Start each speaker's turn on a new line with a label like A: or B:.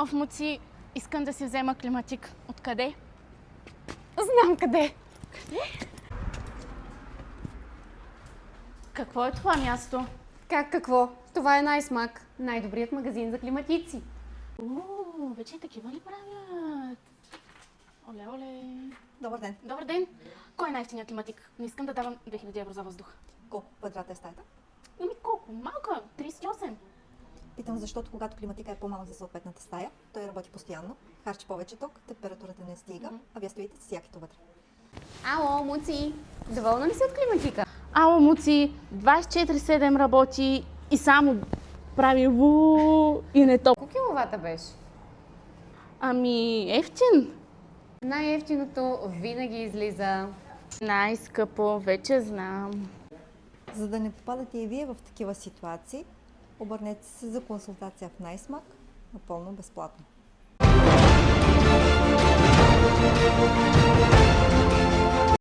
A: Оф, Муци, искам да си взема климатик. Откъде? Знам къде. Къде? Какво е това място?
B: Как какво? Това е Найсмак, най-добрият магазин за климатици.
A: Вече такива ли правят? Оле, оле.
C: Добър ден.
A: Добър ден. Кой е най-ефтиният климатик? Не искам да давам 2000 евро за въздух.
C: Колко квадрата е стаята?
A: Ами колко? Малка. 38.
C: Питам, защото когато климатика е по-малък за съответната стая, той работи постоянно, харчи повече ток, температурата не стига, а вие стоите с якито вътре.
B: Ало, Муци, доволна ли си от климатика?
A: Ало, Муци, 24/7 работи и само прави ву и не топ.
B: Колко киловата беше?
A: Ами, ефтин.
B: Най-ефтиното винаги излиза.
A: Най-скъпо, вече знам.
C: За да не попадате и вие в такива ситуации, обърнете се за консултация в Найсмак напълно безплатно.